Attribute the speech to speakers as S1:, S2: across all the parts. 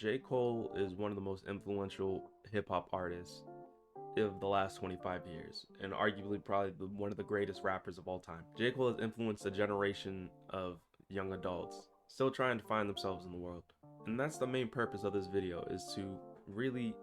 S1: J. Cole is one of the most influential hip-hop artists of the last 25 years, and arguably probably one of the greatest rappers of all time. J. Cole has influenced a generation of young adults still trying to find themselves in the world. And that's the main purpose of this video, is to really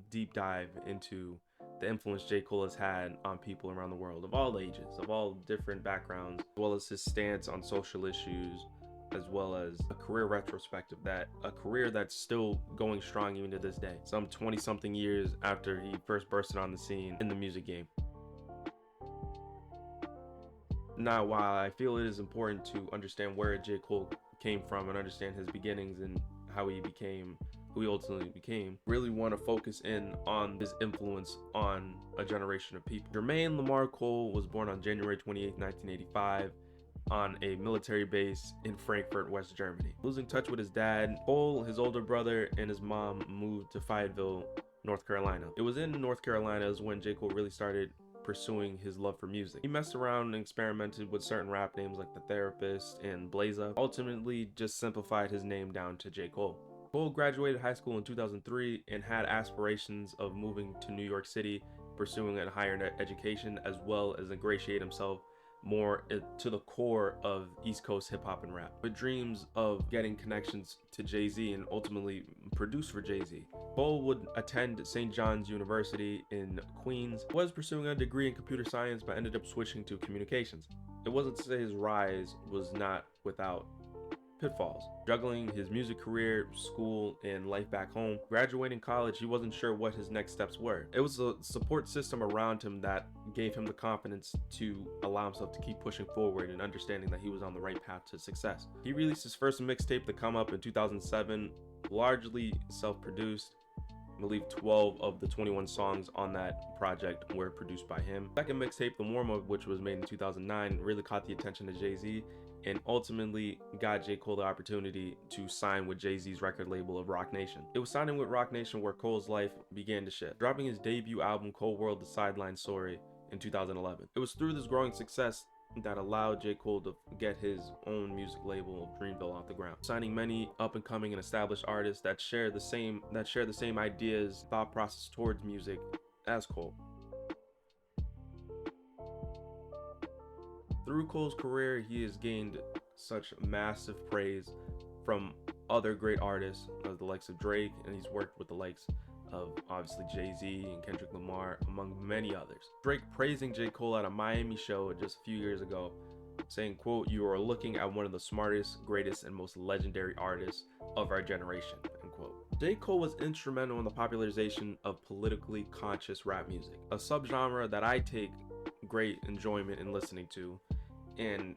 S1: deep dive into the influence J. Cole has had on people around the world of all ages, of all different backgrounds, as well as his stance on social issues, as well as a career retrospective, a career that's still going strong even to this day, some 20 something years after he first bursted on the scene in the music game. Now, while I feel it is important to understand where J. Cole came from and understand his beginnings and how he became who he ultimately became, really want to focus in on his influence on a generation of people. Jermaine Lamar Cole was born on January 28, 1985, on a military base in Frankfurt, West Germany. Losing touch with his dad, Cole, his older brother, and his mom moved to Fayetteville, North Carolina. It was in North Carolina is when J. Cole really started pursuing his love for music. He messed around and experimented with certain rap names like The Therapist and Blaza, ultimately just simplified his name down to J. Cole. Cole graduated high school in 2003 and had aspirations of moving to New York City, pursuing a higher education, as well as ingratiate himself more to the core of East Coast hip hop and rap, with dreams of getting connections to Jay-Z and ultimately produce for Jay-Z. Cole would attend St. John's University in Queens, was pursuing a degree in computer science, but ended up switching to communications. It wasn't to say his rise was not without pitfalls. Juggling his music career, school, and life back home. Graduating college, he wasn't sure what his next steps were. It was a support system around him that gave him the confidence to allow himself to keep pushing forward and understanding that he was on the right path to success. He released his first mixtape, The Come Up, in 2007, largely self-produced. I believe 12 of the 21 songs on that project were produced by him. Second mixtape, The Warm Up, which was made in 2009, really caught the attention of Jay-Z and ultimately got J. Cole the opportunity to sign with Jay-Z's record label of Roc Nation. It was signing with Roc Nation where Cole's life began to shift, dropping his debut album, Cold World: The Sideline Story, in 2011. It was through this growing success that allowed J. Cole to get his own music label of Dreamville off the ground, signing many up-and-coming and established artists that share the same ideas, thought process towards music as Cole. Through Cole's career, he has gained such massive praise from other great artists, the likes of Drake, and he's worked with the likes of obviously Jay-Z and Kendrick Lamar, among many others. Drake praising J. Cole at a Miami show just a few years ago, saying, quote, "You are looking at one of the smartest, greatest, and most legendary artists of our generation," end quote. J. Cole was instrumental in the popularization of politically conscious rap music, a subgenre that I take great enjoyment in listening to, and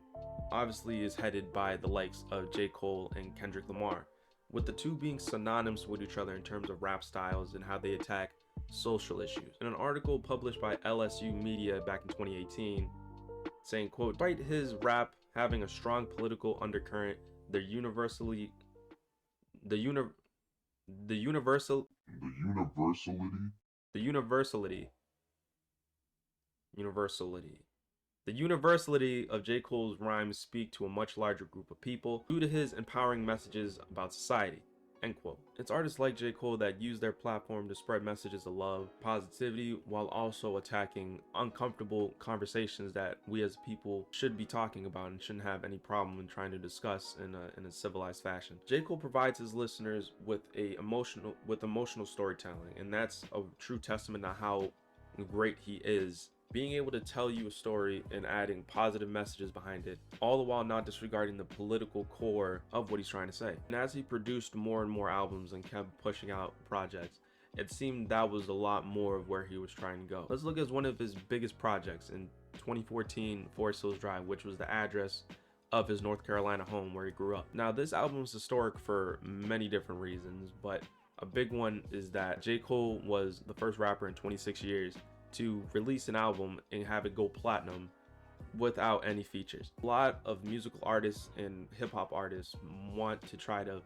S1: obviously is headed by the likes of J. Cole and Kendrick Lamar, with the two being synonymous with each other in terms of rap styles and how they attack social issues. In an article published by LSU Media back in 2018, saying, quote, "Despite his rap having a strong political undercurrent, the universality of J. Cole's rhymes speak to a much larger group of people due to his empowering messages about society," end quote. It's artists like J. Cole that use their platform to spread messages of love, positivity, while also attacking uncomfortable conversations that we as people should be talking about and shouldn't have any problem in trying to discuss in a civilized fashion. J. Cole provides his listeners with emotional storytelling, and that's a true testament to how great he is, being able to tell you a story and adding positive messages behind it, all the while not disregarding the political core of what he's trying to say. And as he produced more and more albums and kept pushing out projects, it seemed that was a lot more of where he was trying to go. Let's look at one of his biggest projects in 2014, Forest Hills Drive, which was the address of his North Carolina home where he grew up. Now, this album is historic for many different reasons, but a big one is that J. Cole was the first rapper in 26 years to release an album and have it go platinum without any features. A lot of musical artists and hip-hop artists want to try to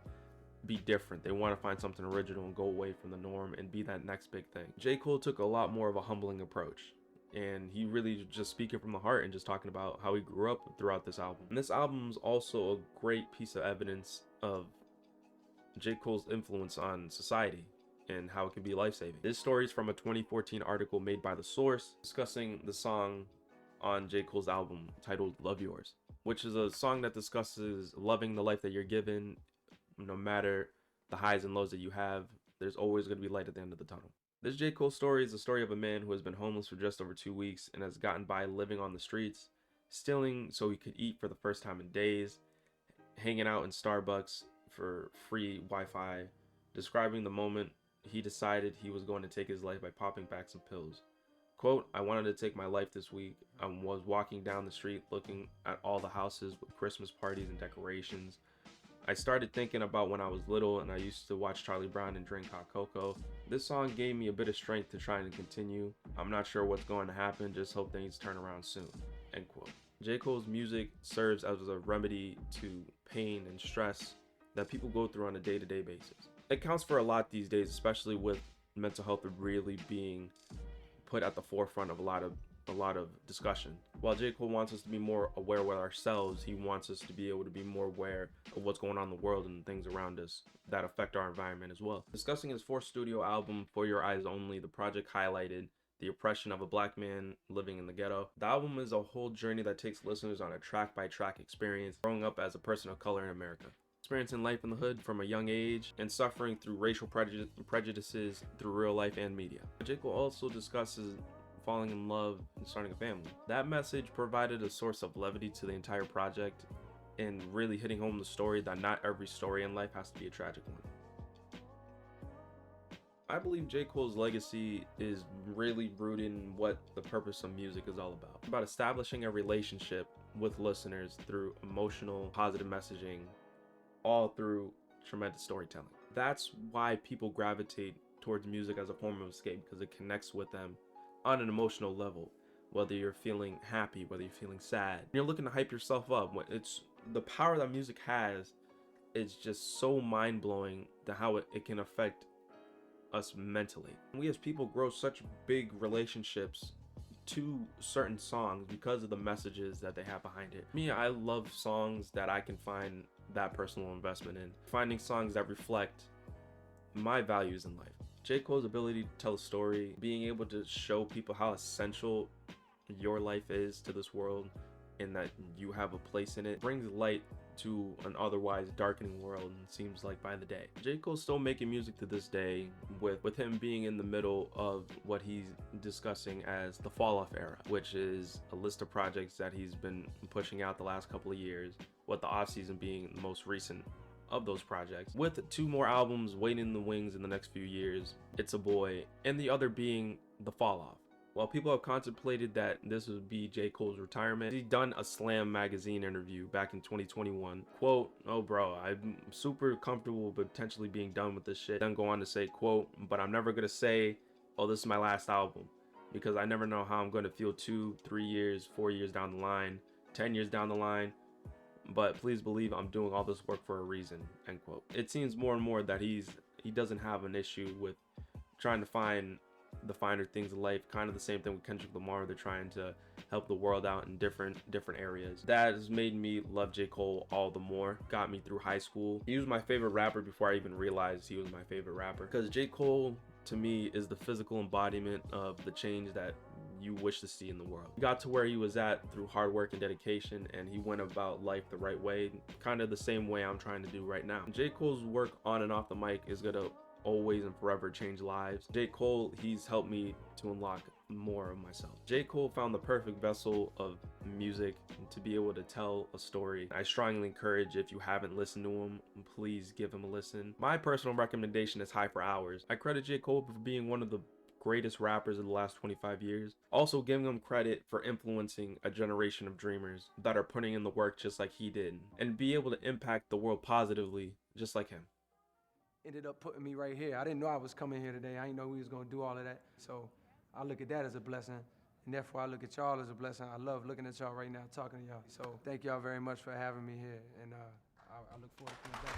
S1: be different. They want to find something original and go away from the norm and be that next big thing. J. Cole took a lot more of a humbling approach, and he really just speaking from the heart and just talking about how he grew up throughout this album. And this album is also a great piece of evidence of J. Cole's influence on society and how it can be life-saving. This story is from a 2014 article made by The Source discussing the song on J. Cole's album titled Love Yours, which is a song that discusses loving the life that you're given. No matter the highs and lows that you have, there's always going to be light at the end of the tunnel. This J. Cole story is the story of a man who has been homeless for just over 2 weeks and has gotten by living on the streets, stealing so he could eat for the first time in days, hanging out in Starbucks for free Wi-Fi, describing the moment he decided he was going to take his life by popping back some pills. Quote, I wanted to take my life this week. I was walking down the street looking at all the houses with Christmas parties and decorations. I started thinking about when I was little and I used to watch Charlie Brown and drink hot cocoa. This song gave me a bit of strength to try and continue. I'm not sure what's going to happen, just hope things turn around soon. End quote. J. Cole's music serves as a remedy to pain and stress that people go through on a day-to-day basis. It counts for a lot these days, especially with mental health really being put at the forefront of a lot of discussion. While J. Cole wants us to be more aware with ourselves, he wants us to be able to be more aware of what's going on in the world and things around us that affect our environment as well. Discussing his fourth studio album, For Your Eyes Only, the project highlighted the oppression of a black man living in the ghetto. The album is a whole journey that takes listeners on a track-by-track experience growing up as a person of color in America, experiencing life in the hood from a young age, and suffering through racial prejudices through real life and media. J. Cole also discusses falling in love and starting a family. That message provided a source of levity to the entire project and really hitting home the story that not every story in life has to be a tragic one. I believe J. Cole's legacy is really rooted in what the purpose of music is all about establishing a relationship with listeners through emotional, positive messaging, all through tremendous storytelling. That's why people gravitate towards music as a form of escape, because it connects with them on an emotional level, whether you're feeling happy, whether you're feeling sad. You're looking to hype yourself up. It's the power that music has is just so mind-blowing to how it can affect us mentally. We as people grow such big relationships to certain songs because of the messages that they have behind it. Me, I love songs that I can find that personal investment in. Finding songs that reflect my values in life. J. Cole's ability to tell a story, being able to show people how essential your life is to this world and that you have a place in it, brings light to an otherwise darkening world, and seems like by the day. J. Cole's still making music to this day, with him being in the middle of what he's discussing as the fall off era, which is a list of projects that he's been pushing out the last couple of years, with the off season being the most recent of those projects, with 2 more albums waiting in the wings in the next few years, It's a Boy, and the other being The Fall Off. While people have contemplated that this would be J. Cole's retirement, he's done a Slam magazine interview back in 2021. Quote, oh bro, I'm super comfortable potentially being done with this shit. Then go on to say, quote, but I'm never gonna say, oh, this is my last album, because I never know how I'm gonna feel 2, 3 years, 4 years down the line, 10 years down the line. But please believe I'm doing all this work for a reason, end quote. It seems more and more that he doesn't have an issue with trying to find the finer things in life. Kind of the same thing with Kendrick Lamar. They're trying to help the world out in different areas. That has made me love J. Cole all the more. Got me through high school. He was my favorite rapper before I even realized he was my favorite rapper, because J. Cole to me is the physical embodiment of the change that you wish to see in the world. He got to where he was at through hard work and dedication, and he went about life the right way, kind of the same way I'm trying to do right now. J. Cole's work on and off the mic is gonna always and forever change lives. J. Cole, he's helped me to unlock more of myself. J. Cole found the perfect vessel of music to be able to tell a story. I strongly encourage, if you haven't listened to him, please give him a listen. My personal recommendation is High for Hours. I credit J. Cole for being one of the greatest rappers of the last 25 years. Also giving him credit for influencing a generation of dreamers that are putting in the work just like he did, and be able to impact the world positively just like him.
S2: Ended up putting me right here. I didn't know I was coming here today. I didn't know we was gonna do all of that. So I look at that as a blessing, and therefore I look at y'all as a blessing. I love looking at y'all right now, talking to y'all. So thank y'all very much for having me here, and I look forward to coming back.